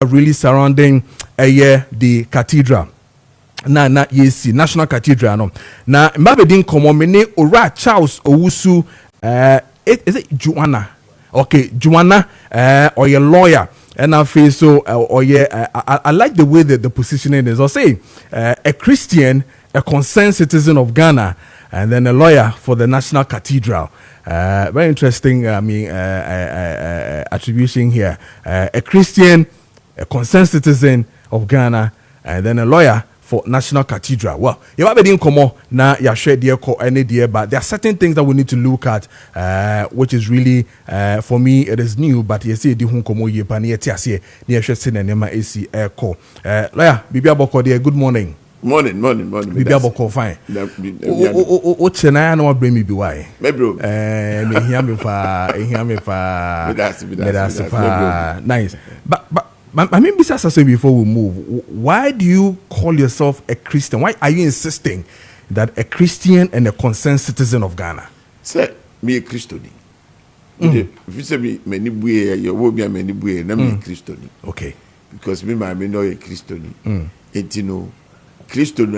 really surrounding the cathedral. Na yes, National Cathedral no. Na mbabedin komo mene Ora Charles Owusu is it Juanah? Okay, Juanah or your lawyer. And I feel so I like the way that the positioning is. I'll say a Christian, a concerned citizen of Ghana, and then a lawyer for the National Cathedral. Very interesting attribution here. A Christian, a concerned citizen of Ghana, and then a lawyer for National Cathedral. Well, you might be come now. You share dear any dear, but there are certain things that we need to look at, which is really for me it is new. But you see, the home come ye pan ye tiasie near shessin and nema AC air call. Lawyer, Bibia Boko dear. Good morning. Morning. Bibia Boko fine. Oh, Chena no bring me be why. Me bro. Me hear me fa. Nice. But. I mean, besides saying before we move, why do you call yourself a Christian? Why are you insisting that a Christian and a concerned citizen of Ghana? Sir, me a Christian. If you say me many buye, you will be a many buye. Na me a Christian. Okay. Because me know a Christian. And you know, Christian.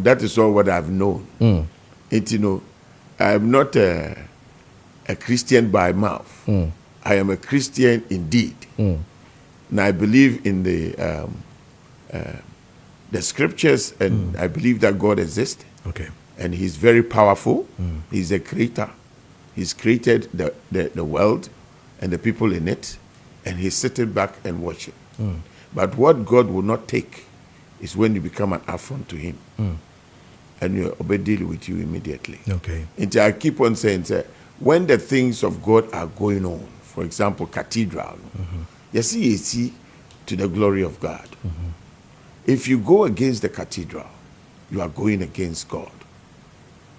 That is all what I've known. And you know, I am not a Christian by mouth. I am a Christian indeed. And I believe in the scriptures, and I believe that God exists. Okay. And He's very powerful. He's a creator. He's created the world and the people in it, and He's sitting back and watching. But what God will not take is when you become an affront to Him, and you obey deal with you immediately. Okay. And I keep on saying, when the things of God are going on, for example, cathedral. You see to the glory of God. If you go against the cathedral, you are going against God.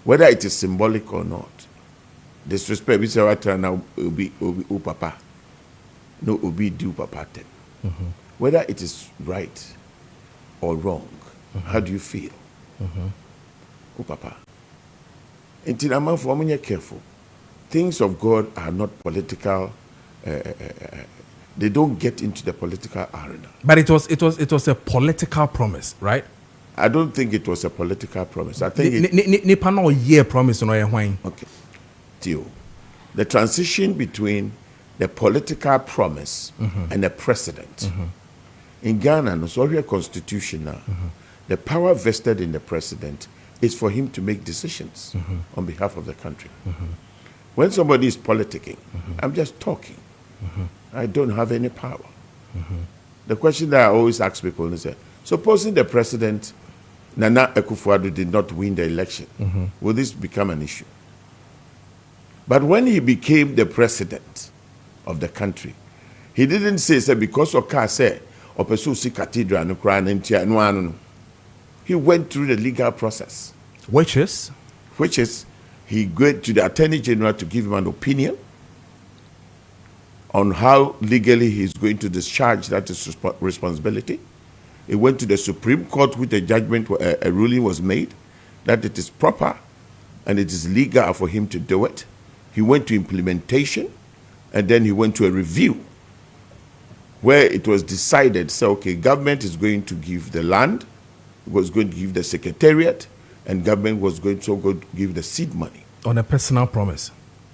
Whether it is symbolic or not. Disrespect, we say right now, ubi papa. No, ubi do papa. Whether it is right or wrong, how do you feel? Papa. Until I'm for careful. Things of God are not political. They don't get into the political arena. But it was a political promise, right? I don't think it was a political promise. I think promise no wine. Okay. Tio. The transition between the political promise and the president. In Ghana, no sorry constitution now. The power vested in the president is for him to make decisions on behalf of the country. When somebody is politicking, I'm just talking. I don't have any power. The question that I always ask people is, supposing the president, Nana Akufo-Addo, did not win the election, will this become an issue? But when he became the president of the country, he didn't say because Oka said, Opesusi Cathedral, no. He went through the legal process. Which is, he went to the Attorney General to give him an opinion on how legally he's going to discharge that responsibility. He went to the Supreme Court with a judgment, a ruling was made that it is proper and it is legal for him to do it. He went to implementation, and then he went to a review where it was decided, okay, government is going to give the land, was going to give the secretariat, and government was going to give the seed money. On a personal promise.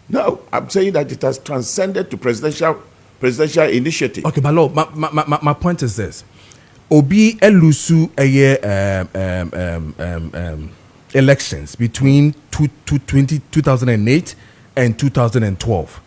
No, I'm saying that it has transcended to presidential initiative. Okay, but Lord, my point is this: Obi Owusu elections between 2008 and 2012.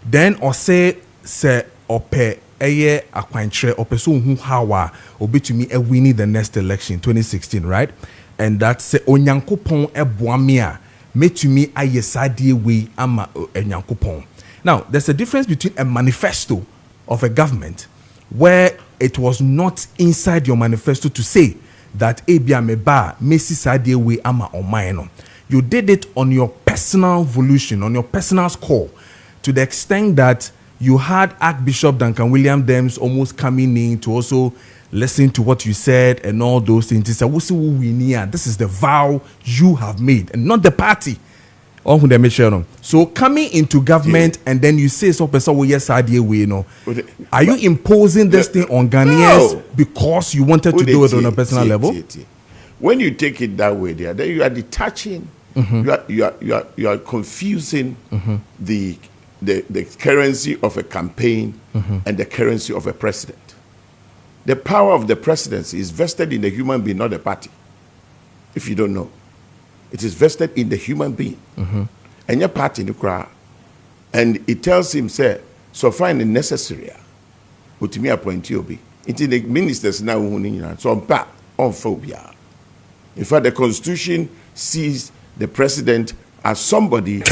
Then Ose se ope akwantre ope so hu hawa obi to me winning the next election 2016, right? And that's onyankopon eboamia metumi ayesade we ama enyankopon. Now, there's a difference between a manifesto of a government where it was not inside your manifesto to say that ebia meba mesi sade we ama omaeno. You did it on your personal volition, on your personal score, to the extent that you had Archbishop Duncan William Dems almost coming in to also listen to what you said and all those things. He said, this is the vow you have made, and not the party. Oh, who they mention no. So coming into government and then you say so person will yes idea we no. Are you imposing this thing on Ghanaians because you wanted to do it on a personal level? When you take it that way, then you are detaching. You are confusing the currency of a campaign and the currency of a president. The power of the presidency is vested in the human being, not the party. If you don't know, it is vested in the human being. And your party in the crowd, and it tells him, say, so find it necessary. But me appoint you be. Into the ministers now so on phobia. In fact, the Constitution sees the president as somebody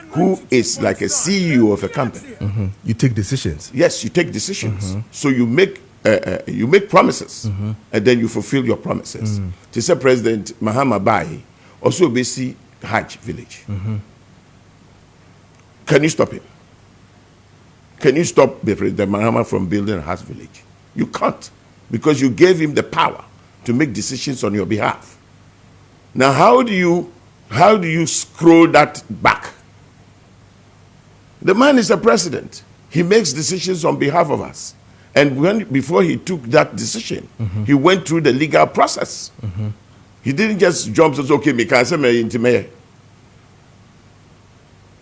who is like a CEO of a company. You take decisions. Yes, you take decisions. So you make promises, and then you fulfill your promises. To say President Mahama Bai also basi Hajj village. Can you stop him? Can you stop the President Mahama from building a Hajj village? You can't, because you gave him the power to make decisions on your behalf. Now, how do you scroll that back? The man is a president. He makes decisions on behalf of us. And before he took that decision, he went through the legal process. He didn't just jump and say, okay, me can say me into me.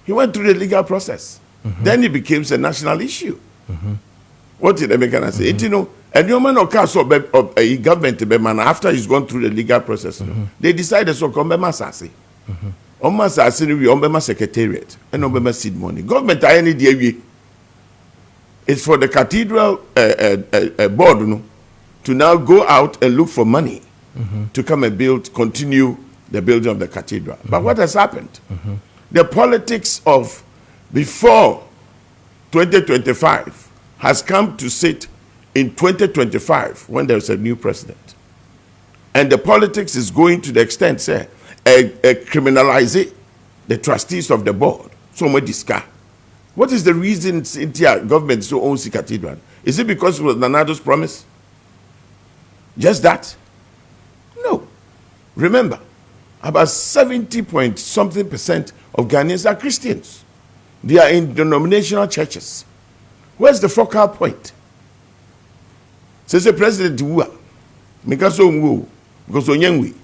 He went through the legal process. Then it became a national issue. What did American say? You know, and your man of a government man after he's gone through the legal process, they decided so come Masasi. Masasi we on secretariat and on seed money. Government I any day. It's for the cathedral board to now go out and look for money to come and continue the building of the cathedral. But what has happened? The politics of before 2025 has come to sit in 2025 when there's a new president. And the politics is going to the extent, say, criminalize the trustees of the board. So much discuss. What is the reason India government so owns the cathedral? Is it because it was Nanado's promise? Just that? No. Remember, about 70-point-something% of Ghanaians are Christians. They are in denominational churches. Where's the focal point? Says the president Wua, because because Onyangwi.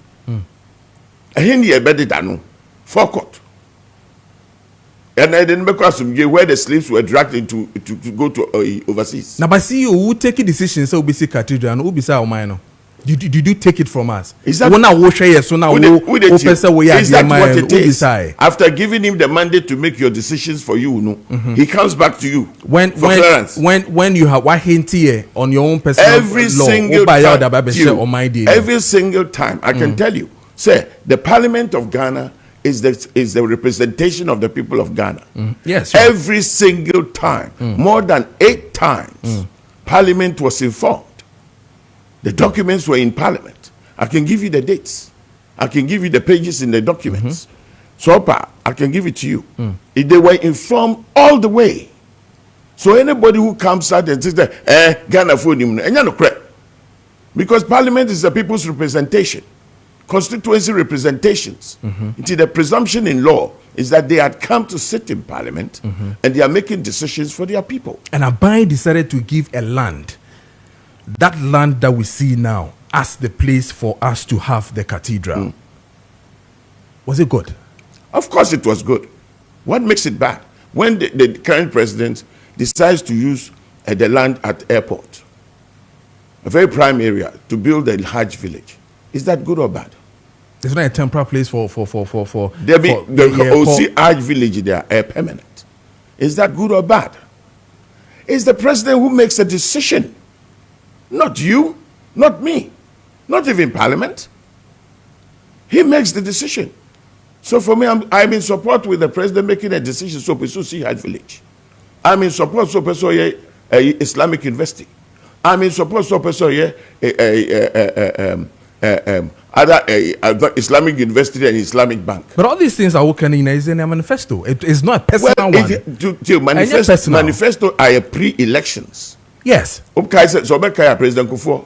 I hear you better than forecourt. And I didn't make us where the slaves were dragged into to go to overseas. Now, but see, you who take decisions so we see cathedral and who be say minor. Did you take it from us? Is that what it is? After giving him the mandate to make your decisions for you, he comes back to you when you have one hint here on your own personal every single time, I can tell you, say the Parliament of Ghana is the representation of the people of Ghana. Yes. Sure. Every single time, more than 8 times, Parliament was informed. The documents were in Parliament. I can give you the dates. I can give you the pages in the documents. So I can give it to you. They were informed all the way. So anybody who comes out and says that, Ghana for him, because Parliament is the people's representation. Constituency representations. The presumption in law is that they had come to sit in Parliament and they are making decisions for their people. And Abai decided to give a land, that land that we see now, as the place for us to have the cathedral. Was it good? Of course it was good. What makes it bad? When the current president decides to use the land at airport, a very prime area, to build a Hajj village, is that good or bad? It's not a temporary place for the Hajj village there are permanent. Is that good or bad? It's the president who makes a decision. Not you, not me, not even Parliament. He makes the decision. So for me, I'm in support with the president making a decision. So Peso see Hajj village. I'm in support. So Peso Islamic University. I'm in support. So Peso other Islamic University and Islamic Bank. But all these things are working in a manifesto. It's not a personal one. Manifesto are pre-elections. Yes. President Kufuor,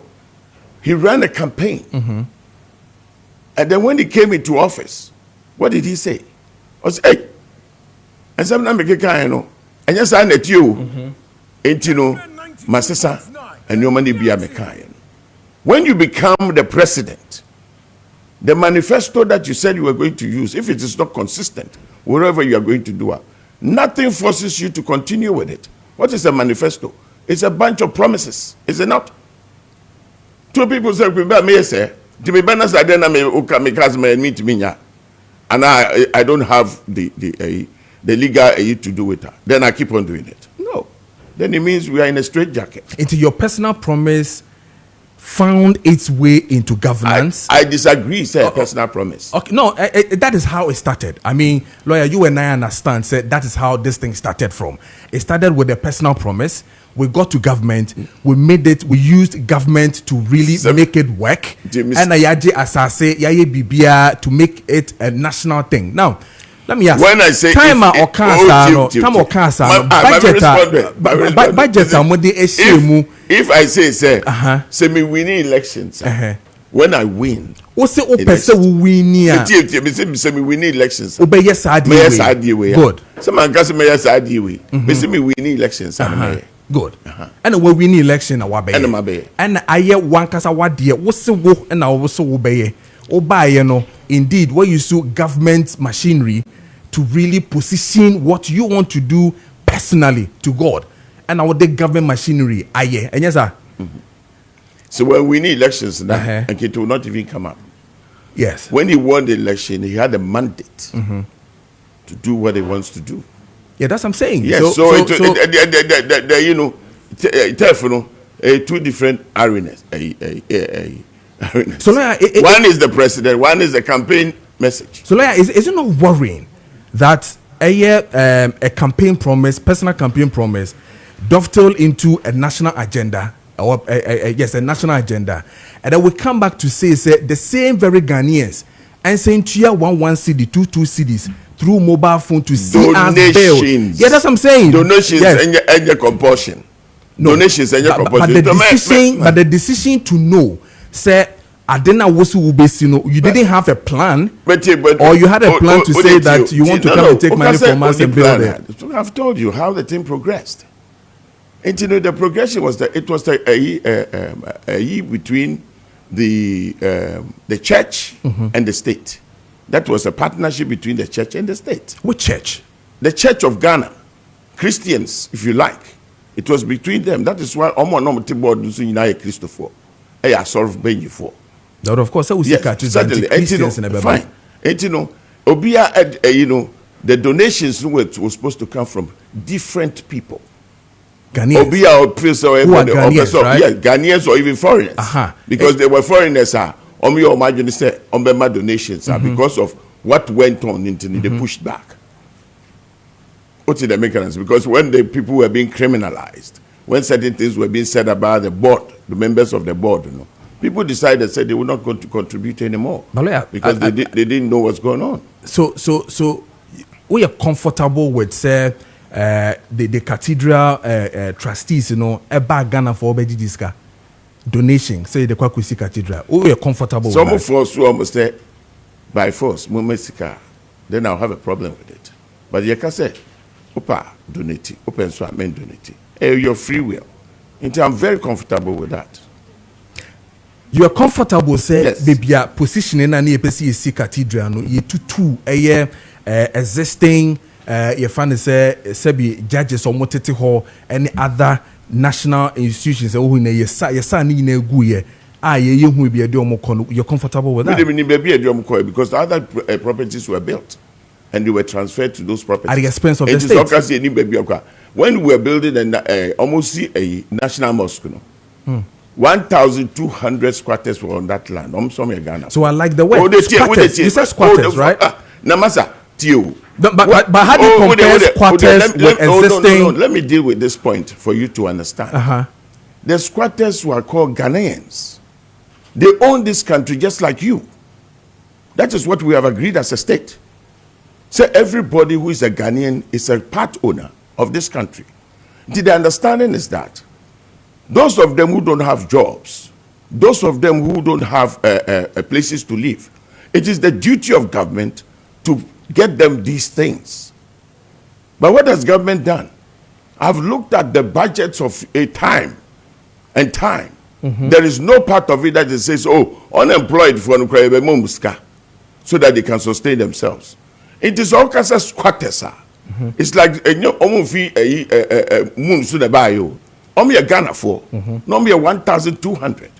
he ran a campaign. And then when he came into office, what did he say? He said, hey, And some na make kan no. Enya sa na ti o. Enti no masesa and your money be a mekan. When you become the president, the manifesto that you said you were going to use, if it is not consistent, wherever you are going to do it, nothing forces you to continue with it. What is a manifesto? It's a bunch of promises, is it not? Two people say, "Me say, me and I don't have the legal aid to do it. Then I keep on doing it." No, then it means we are in a straitjacket. Into your personal promise found its way into governance. I disagree, say personal promise. Okay, no, that is how it started. I mean, lawyer, you and I understand, said that is how this thing started from. It started with a personal promise. We got to government, we made it, we used government to really make it work. And to make it a national thing. Now, let me ask. When I say time or cancer, if I say me winning elections, when I win, what's the me winning elections? Good. Some man can say me yes me winning elections. Good. And we win election na wabe. And aye one kasa wadie wose wo na wose wo beye. Obaye no indeed where you sue government machinery to really position what you want to do personally to God. And our the government machinery aye. And yes sir. So when we need elections now, and it will not even come up. Yes. When he won the election, he had a mandate to do what he wants to do. Yeah, that's what I'm saying. Yes, you know, two different arenas. So, one is the president, one is the campaign message. So, is it not worrying that a campaign promise, personal campaign promise, dovetail into a national agenda, or yes, a national agenda, and then we come back to say the same very Ghanaians and saying tier 1 city, 2 cities. Through mobile phone to see us build. Yeah, that's what I'm saying. Donations and your compulsion. No. Donations and your compulsion. But the decision to know, say, Adena Owusu Ubesino, you didn't have a plan, or you had a plan to say that you want to come and take money from us and build it. I've told you how the thing progressed. And you know, the progression was that it was a year between the church and the state. That was a partnership between the church and the state. Which church? The Church of Ghana. Christians, if you like. It was between them. That is why Omo Nomati board United Christopher. I solve Benny for. Now, of course, I will certainly. Fine. And you know, Obia, you know, the donations were supposed to come from different people. Ghanaians. Obia or Ghanaians, right? Yeah, Ghanaians or even foreigners. Because they were foreigners. Your imagine say my donations are because of what went on until they pushed back. What's the mechanism? Because when the people were being criminalized, when certain things were being said about the board, the members of the board, you know, people decided said they were not going to contribute anymore because they didn't know what's going on. So we are comfortable with say the cathedral trustees, you know, about Ghana for Obeji Diska. Donation, say the Kwakwisi Cathedral. We are comfortable with that. Some of us who almost say by force, then I'll have a problem with it. But you can say, Opa, donate, open so men donate. Your free will. And I'm very comfortable with that. You are comfortable, say, yes. Baby, positioning an EPC Cathedral, no, ye two existing, your fan say, Sebi judges or Moteti Hall, any other national institutions you're comfortable with that? Because the other properties were built and they were transferred to those properties at the expense of the state. When we were building almost a national mosque, 1,200 squatters were on that land. So I like the way squatters. You said squatters, right? Namasa Tio. But how do you compare squatters with existing? No. Let me deal with this point for you to understand. The squatters were called Ghanaians. They own this country just like you. That is what we have agreed as a state. So everybody who is a Ghanaian is a part owner of this country. The understanding is that those of them who don't have jobs, those of them who don't have places to live, it is the duty of government to get them these things. But what has government done? I've looked at the budgets of a time and time. There is no part of it that it says, oh, unemployed for so that they can sustain themselves. It is all kinds of squatters. It's like Ghana for normally 1,200.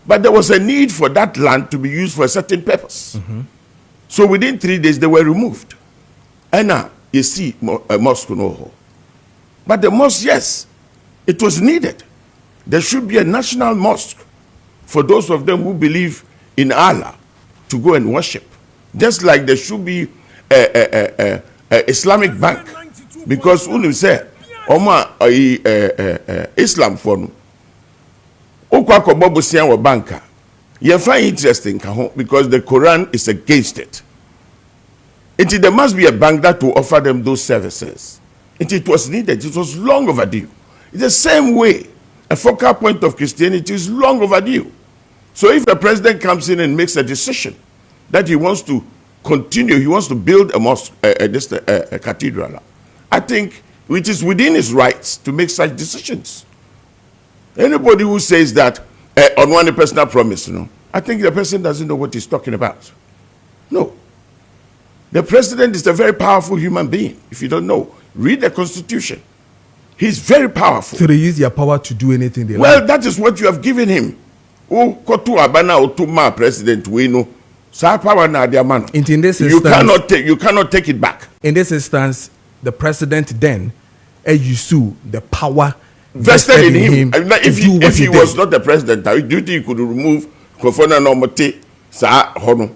But there was a need for that land to be used for a certain purpose. So within 3 days they were removed. And now you see a mosque no. But the mosque, yes, it was needed. There should be a national mosque for those of them who believe in Allah to go and worship. Just like there should be a Islamic bank. Because when say, Islam for no, banker, you find interesting because the Quran is against it. There must be a bank that will offer them those services. It was needed. It was long overdue. It's the same way a focal point of Christianity is long overdue. So if the president comes in and makes a decision that he wants to continue, he wants to build a mosque, a cathedral, I think it is within his rights to make such decisions. Anybody who says that on one personal promise, I think the person doesn't know what he's talking about. No. The president is a very powerful human being. If you don't know, read the Constitution. He's very powerful. So they use their power to do anything they like. Well, that is what you have given him. President, we know. In this instance, you cannot take it back. In this instance, the president then Owusu the power vested in him. If he was not the president, do you think he could remove Kofona Nomote Sa Hono?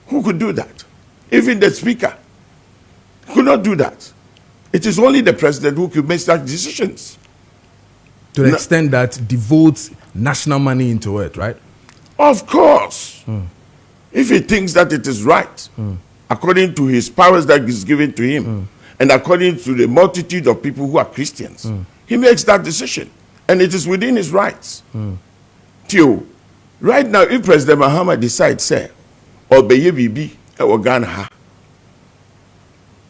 Who could do that? Even the speaker could not do that. It is only the president who could make such decisions. To the extent that devotes national money into it, right? Of course. If he thinks that it is right, according to his powers that is given to him, and according to the multitude of people who are Christians, he makes that decision. And it is within his rights. Tio, right now, if President Mahama decides, say, or Bibi, or Ghana,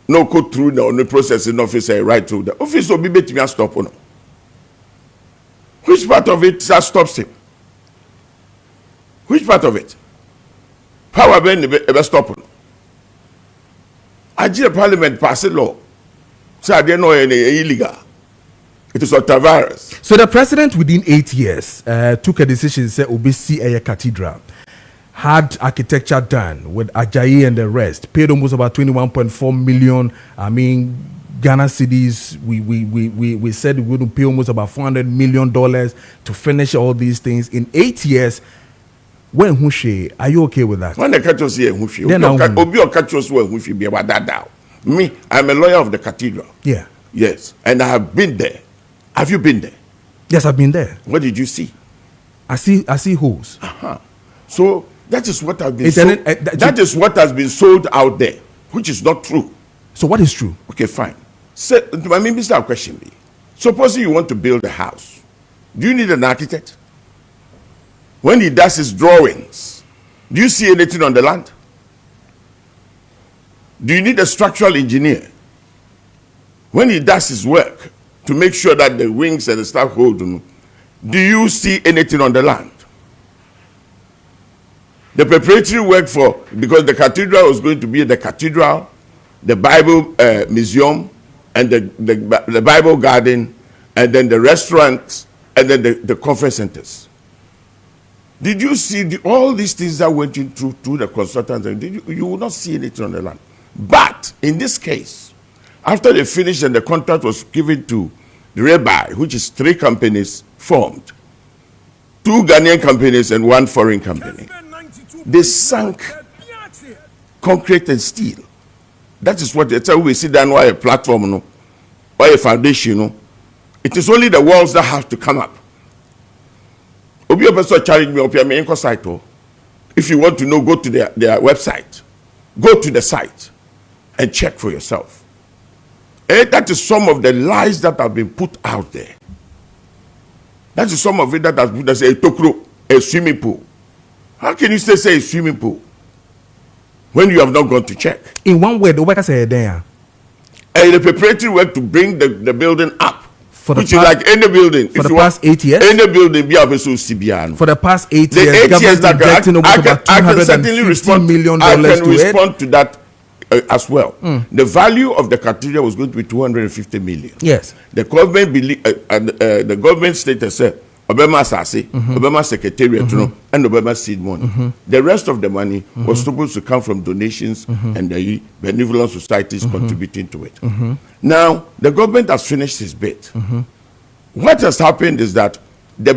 no go through the processing office, right through the office will be betting and stop. No. Which part of it stops him? Which part of it? Power ben ever stop. Nigeria Parliament passed a law. So I didn't know any illegal. It is Tavares. So the president within 8 years took a decision, say Obesi a cathedral, had architecture done with Ajayi and the rest, paid almost about 21.4 million. I mean, Ghana cedis. We said we would pay almost about $400 million to finish all these things in 8 years. When Hushe, are you okay with that? When the catch us here, Hushe, Obi or catch us where Hushe be about that down. Me, I'm a lawyer of the cathedral. Yeah. Yes, and I have been there. Have you been there? Yes, I've been there. What did you see? I see holes. So that is what has been sold. That is what has been sold out there, which is not true. So what is true? Okay, fine. So, I mean, Mr. Question me. Supposing you want to build a house, do you need an architect? When he does his drawings, do you see anything on the land? Do you need a structural engineer? When he does his work to make sure that the wings and the stuff hold, do you see anything on the land? The preparatory work because the cathedral was going to be the cathedral, the Bible museum, and the Bible garden, and then the restaurants, and then the conference centers. Did you see all these things that went in through the consultants? You will not see anything on the land. But in this case, after they finished and the contract was given to the Rabbi, which is 3 companies formed, 2 Ghanaian companies and 1 foreign company, they sank concrete and steel. That is what they tell we sit down why a platform, why a foundation. It is only the walls that have to come up. Obi person challenge me up here, site. If you want to know, go to their website. Go to the site and check for yourself. And that is some of the lies that have been put out there. That is some of it that has put us a tokro, a swimming pool. How can you say a swimming pool when you have not gone to check. In one word, the workers say there. And the preparatory work to bring the building up, which is like any building. For the past 8 years? Any building, be able to CBN. For the past 8 the years, 8 years that I can certainly respond. I can respond to that as well. The value of the cathedral was going to be 250 million. Yes. The government the government stated said Obama Sase, Obama Secretariat, and Obama seed money. The rest of the money was supposed to come from donations and the benevolent societies contributing to it. Now, the government has finished its bit. What has happened is that the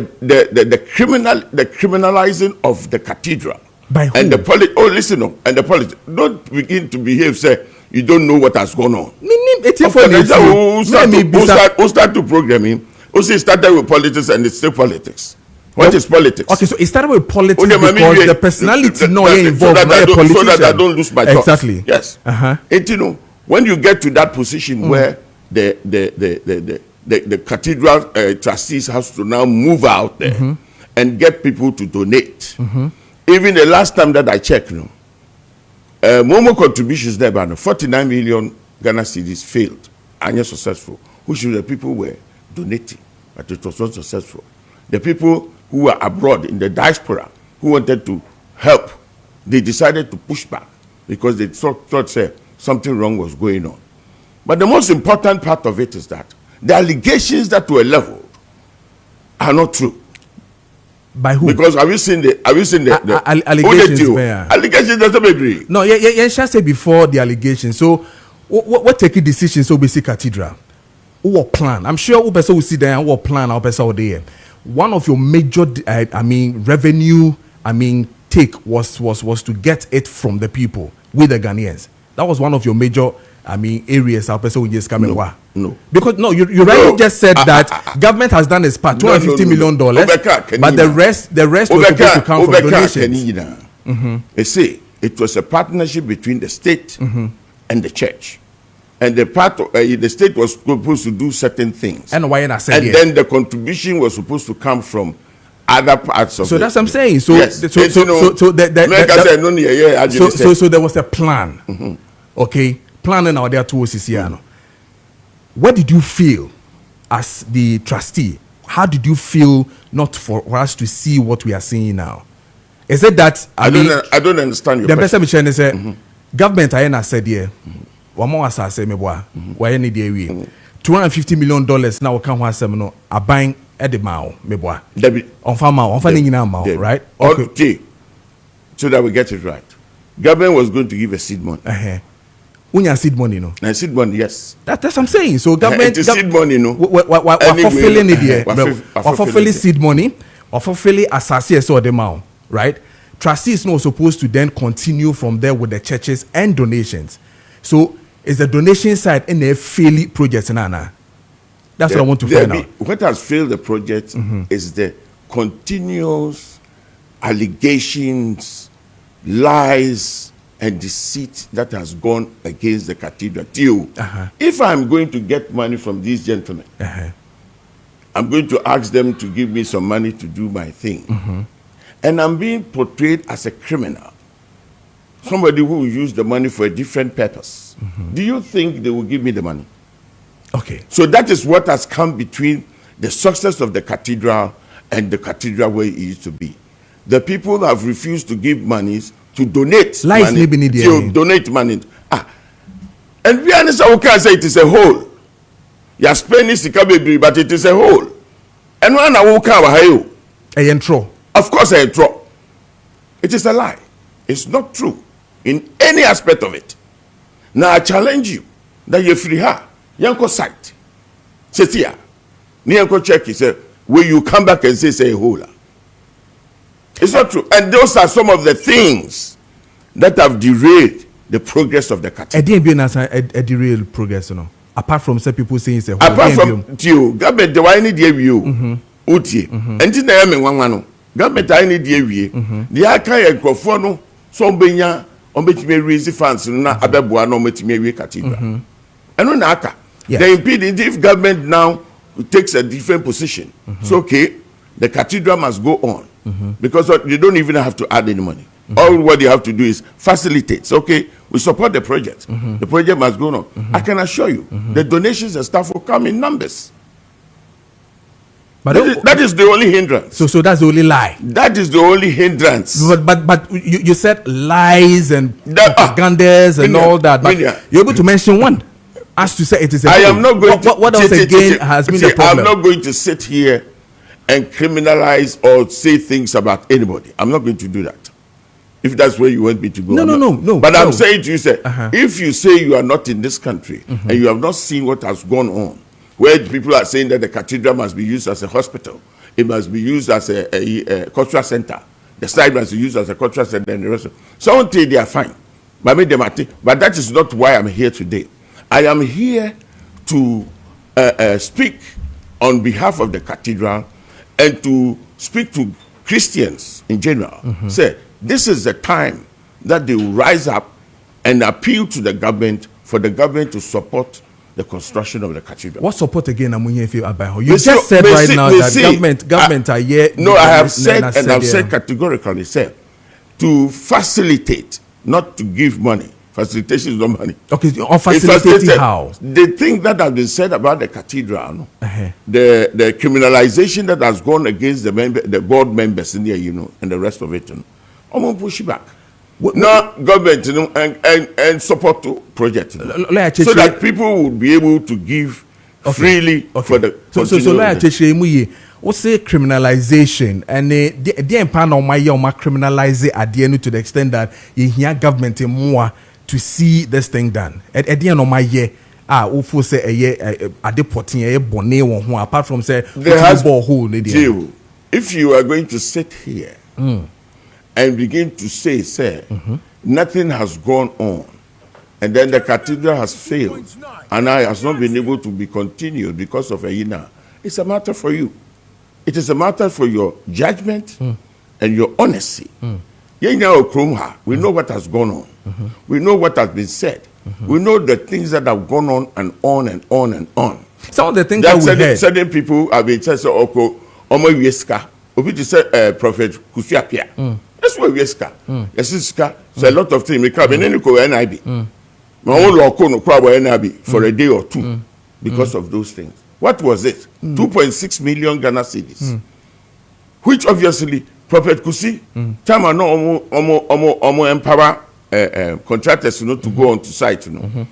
criminalizing of the cathedral by who? And the politics don't begin to behave, say you don't know what has gone on. Who start to programming? Also, it started with politics and it's still politics. What is politics? Okay, so it started with politics because the personality involved, so that I don't lose my thoughts. Exactly. Yes. And when you get to that position where the cathedral trustees has to now move out there and get people to donate. Even the last time that I checked, Momo contributions there, but 49 million Ghana cedis failed and not successful, which the people were donating, but it was not successful. The people who were abroad in the diaspora who wanted to help, they decided to push back because they thought something wrong was going on. But the most important part of it is that the allegations that were leveled are not true. By who? Because have you seen the allegations? Allegations doesn't agree. No, yeah, shall say before the allegations. So, what take a decision? So, basic cathedral. What plan? I'm sure who person will see there and what plan our person there. One of your major, revenue, take was to get it from the people with the Ghanaians. That was one of your major, areas our person will just come and wah. No. Because you rightly just said that government has done its part, $250 million, but the rest was supposed to come from donations. They say it was a partnership between the state and the church. And the state was supposed to do certain things. And why not say then the contribution was supposed to come from other parts of so that's what I'm saying. So yes. So there was a plan. Okay. Planning out there towards Sisiano. What did you feel as the trustee? How did you feel not for us to see what we are seeing now? Is it that I don't understand your question. The person say government I said here. One more as I say me boy. Why any day we $250 million now can one seminal are buying at the mao me boy. On farm on funding in our mouth, right? Okay. So that we get it right. Government was going to give a seed money. Unya seed money, no? And seed money, yes. That's what I'm saying. So government seed money, no. We're fulfilling it here. We're fulfilling seed money. We're fulfilling associates or the mouth, right? Trustees not supposed to then continue from there with the churches and donations. So is the donation side in a failed project, Nana? That's what I want to find out. What has failed the project is the continuous allegations, lies, and deceit that has gone against the cathedral. If I'm going to get money from these gentlemen, I'm going to ask them to give me some money to do my thing. And I'm being portrayed as a criminal. Somebody who will use the money for a different purpose. Do you think they will give me the money? Okay. So that is what has come between the success of the cathedral and the cathedral where it used to be. The people have refused to give monies to donate money. Donate money. And we understand, can say it is a whole. You are spending sikabebri, but it is a whole. And when I walk out, of course, I intro. It is a lie. It's not true in any aspect of it. Now I challenge you that you free her. Yanko site. Setia. Niyanko check. He said, will you come back and say a whole? It's not true. And those are some of the things that have derailed the progress of the cathedral. It didn't be a derailed progress, you know. Apart from some people saying it's a whole. Apart from you, government, the wine idea you, Uti, and in the M1, government, I need you. The Aka and Crofono, so Benya, on which may raise the funds, not Ababuano, which may be cathedral. And on Aka, they impede it if government now takes a different position. So, okay, the cathedral must go on. Because they don't even have to add any money. All what you have to do is facilitate. So, okay, we support the project. The project must go on. I can assure you, the donations and stuff will come in numbers. But that is the only hindrance. So that's the only lie. That is the only hindrance. But you said lies and propagandas and all that. But you're able to mention one. As to say it is. I am not going to. What else again has been the problem? I'm not going to sit here and criminalize or say things about anybody. I'm not going to do that. If that's where you want me to go. No. But I'm saying to you, sir, if you say you are not in this country and you have not seen what has gone on, where people are saying that the cathedral must be used as a hospital, it must be used as a cultural center, the site must be used as a cultural center, and the rest of some say they are fine. But that is not why I'm here today. I am here to speak on behalf of the cathedral and to speak to Christians in general. Say, this is the time that they will rise up and appeal to the government for the government to support the construction of the cathedral. What support again? You just said right now that government are here. No, I have said and I've said categorically, said to facilitate, not to give money. Facilitation is not money. Okay, on facilitating how? The thing that has been said about the cathedral, the criminalization that has gone against the board members in there, and the rest of it, I'm going to push it back. Now, government, and support to project, so that people would be able to give freely for the. So, what say criminalization and the empower on my criminalize it at the end to the extent that you hear government more to see this thing done. At the end of my year, who say a year at deporting a bonnet one apart from say there has been. If you are going to sit here and begin to say, nothing has gone on, and then the cathedral has failed, and I has not been able to be continued because of a year, it's a matter for you. It is a matter for your judgment and your honesty. We know what has gone on. We know what has been said. We know the things that have gone on and on and on and on. Some of the things that we heard. Certain people have been said, Prophet Kusiapia. That's why we ska. So a lot of things. We come in any NIB. My own law NIB for a day or two because of those things. What was it? 2.6 million Ghana cedis. Which obviously Prophet Kusi, time no empower contractors to go on to site.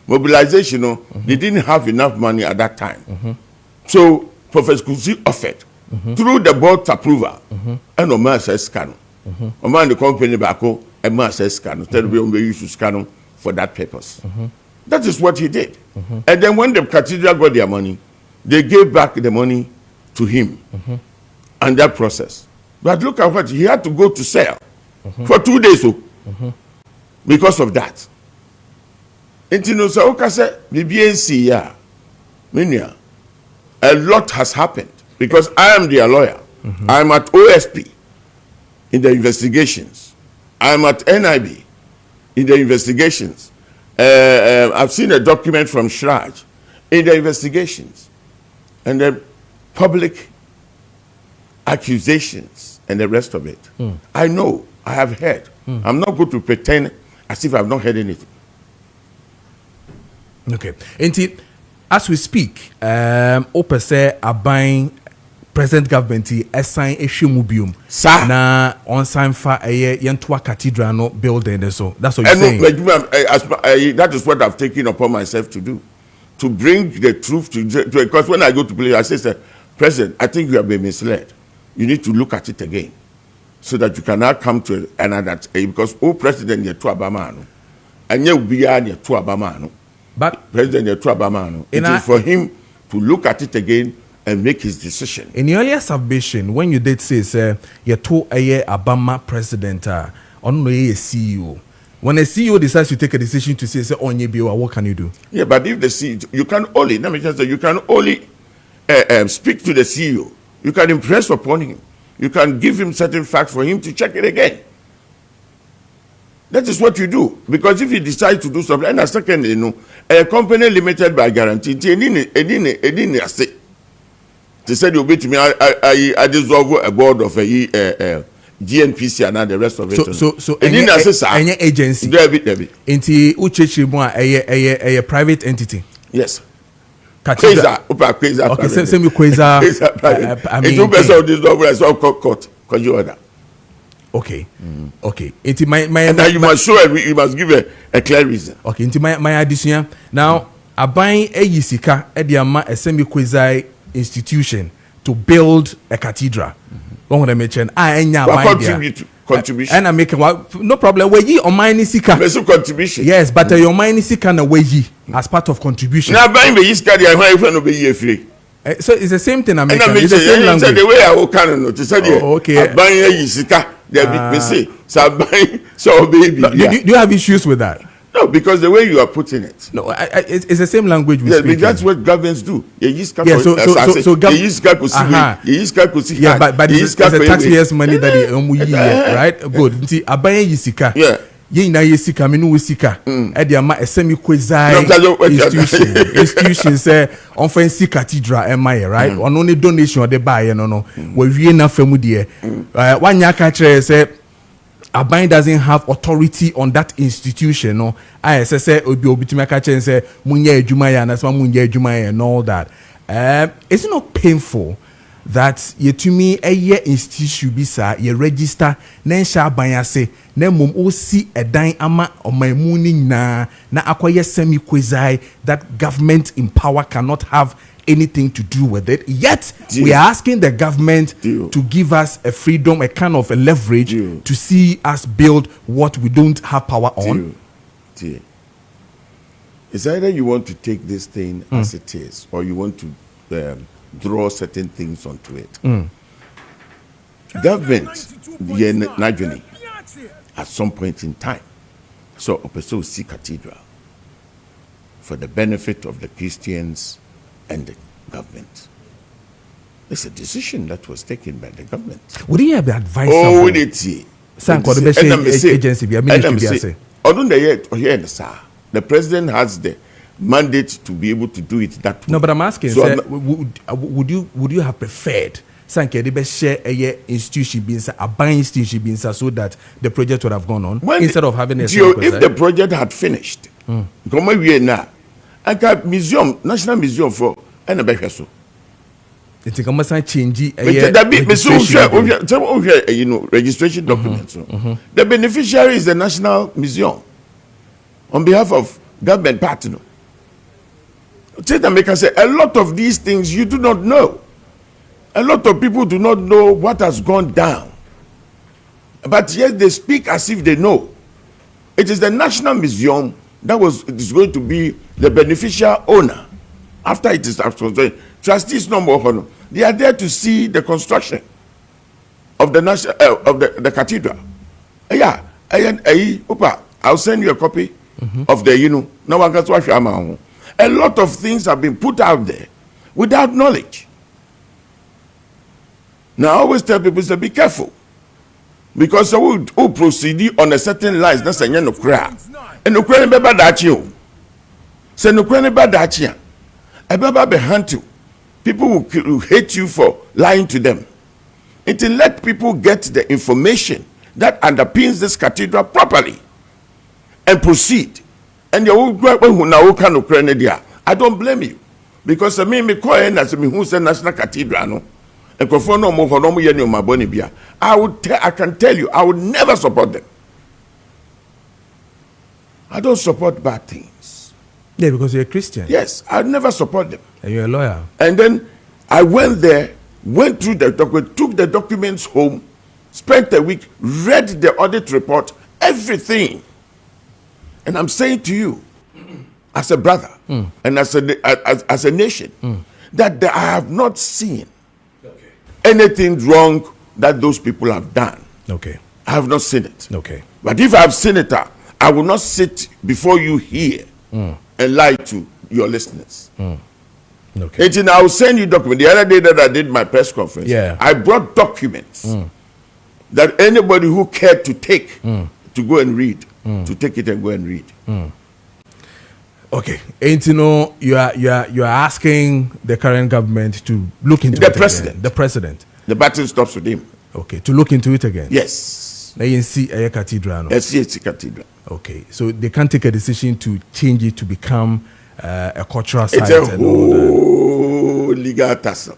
Mobilization, they didn't have enough money at that time. So Prophet Kusi offered through the board's approval and Oman says scan. Oman the company back and man says scan. Instead of being used to scan for that purpose. That is what he did. And then when the cathedral got their money, they gave back the money to him and that process. But look at what he had to go to sell for 2 days because of that. A lot has happened because I am their lawyer. I am at OSP in the investigations. I am at NIB in the investigations. I've seen a document from Shraj in the investigations. And the public accusations and the rest of it. I know, I have heard. I'm not going to pretend as if I've not heard anything. Okay. And as we speak, Opese are buying present government assign a shimubium. Na on sign for a Yentua Cathedral no building. So that's what you're saying. That is what I've taken upon myself to do. To bring the truth to because when I go to place, I say, President, I think you have been misled. You need to look at it again, so that you can now come to another. Because President you're to Abamano, and you be to Abamano, but President you're to Abamano. It is for him to look at it again and make his decision. In the earlier submission, when you did say, you're to a Abama president, on the CEO. When a CEO decides to take a decision to say, what can you do? Yeah, but if the CEO, you can only, let me just say, you can only speak to the CEO. You can impress upon him. You can give him certain facts for him to check it again. That is what you do. Because if you decide to do something, and a second, a company limited by guarantee, they said, you beat me, I dissolve a board of a GNPC and the rest of it. So any agency. Debbie. Inti uchechi mo a private entity. Yes. Cathedral. Quasar. Okay, same Quasar. I mean, it's best of this law where I saw court. Because you order. Okay. Okay. Inti my and now you must show you must give a clear reason. Okay. Inti my addition now. Aban eyisika ediama a semi Quasar institution to build a cathedral. One of them mentioned contribution. And I make no problem. We ye on mine sika. Contribution. Yes, but your mine sika na we ye as part of contribution. Now buying the sika they are friend of be free. So it's the same thing. It's the same language. The way I will can not to say okay. Buying sika they be say so buying so baby. Do you have issues with that? No, because the way you are putting it. No, it's the same language we speak. But that's what governments do. Yeah, but it's a taxpayers' money that they right? Good. Nti abaye yisika. Yeah. Ye na yisika me no sika. E dey ama esemi Quasar institution say on fancy cathedral right? On only donation they buy no. We wie na famu de. Wanya ka kire say Aban doesn't have authority on that institution, no. I say obi aka chen say munye adwuma ya na sama munye adwuma ya and all that. Is it not painful that yetumi eye institution bi sa ye register na nsha aban ase na mom o si edan ama omanmu ni nyina na akoye semi Quasar that government in power cannot have anything to do with it, yet we are asking the government to give us a freedom, a kind of a leverage to see us build what we don't have power on. It's either you want to take this thing as it is, or you want to draw certain things onto it. Government, the at some point in time, so Owusu Cathedral for the benefit of the Christians and the government. It's a decision that was taken by the government. Would you have advice? Oh, would it see? Agency be a ministry. The president has the mandate to be able to do it that way. No, but I'm asking, so would you have preferred share a institution being a buying institution being so that the project would have gone on instead of having a if the project had finished, come we are now. And museum, National Museum for and a better so. It's a commercial change. Registration documents. The beneficiary is the National Museum on behalf of government partner. Say a lot of these things you do not know. A lot of people do not know what has gone down. But yet they speak as if they know. It is the National Museum that is going to be the beneficial owner after it is constructed. Trustees number one, they are there to see the construction of the national of the cathedral. Yeah, I'll send you a copy of the now I got a lot of things have been put out there without knowledge. Now I always tell people to be careful. Because who proceed on a certain lines, that's a no cry. And no cry beba that you. Say no cry beba that you. A beba be hunt you. People will hate you for lying to them. It will let people get the information that underpins this cathedral properly and proceed. And you will now can no I don't blame you. Because I mean me call as me who's the National Cathedral no. I can tell you, I would never support them. I don't support bad things. Yeah, because you're a Christian. Yes, I never support them. And you're a lawyer. And then I went there, went through the document, took the documents home, spent a week, read the audit report, everything. And I'm saying to you, as a brother and as a nation, that I have not seen anything wrong that those people have done. Okay. I have not seen it. Okay. But if I have seen it, I will not sit before you here and lie to your listeners. Okay. And I will send you documents. The other day that I did my press conference, I brought documents that anybody who cared to take to go and read, to take it and go and read. Okay, and you are asking the current government to look into the president. The president. The battle stops with him. Okay, to look into it again. Yes. Now you see a cathedral. No? SCHC Cathedral. Okay, so they can take a decision to change it to become a cultural site. It's a whole legal tussle.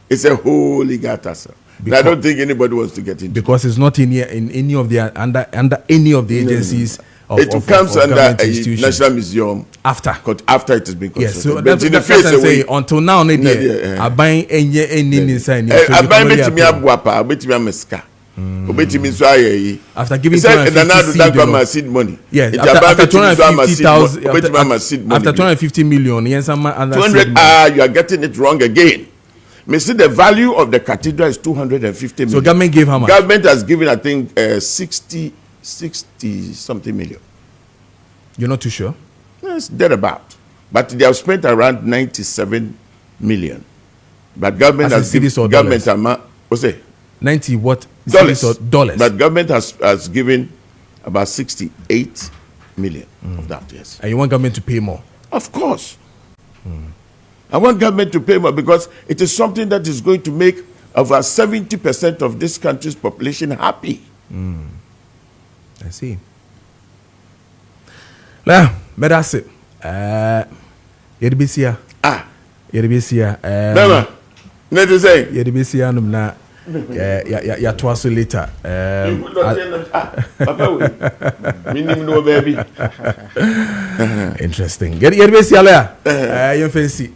It's a whole legal tussle. I don't think anybody wants to get into because it's not in here in any of the under any of the agencies. No. It comes under a National Museum after it has been constructed. Yes, so that's what I'm saying. Until now, I buy any inside. I buy me abuapa, betimi ameska. Obetimi so aye. After giving seed money. Yes, after 250,000 after 250 million, yes, 200 you are getting it wrong again. Me see the value of the cathedral is 250 million. So government gave how much? Government has given, I think, 60 something million. You're not too sure? It's dead about. But they have spent around 97 million. But government has given what's it? 90 what? Dollars. Or dollars. But government has given about 68 million of that, yes. And you want government to pay more? Of course. I want government to pay more because it is something that is going to make over 70% of this country's population happy. I see. Well, but that's it. You'd be here. You'd be here. Never. Not to say. You'd be here. No, yeah, twice later. Interesting. You'd be here. You fancy.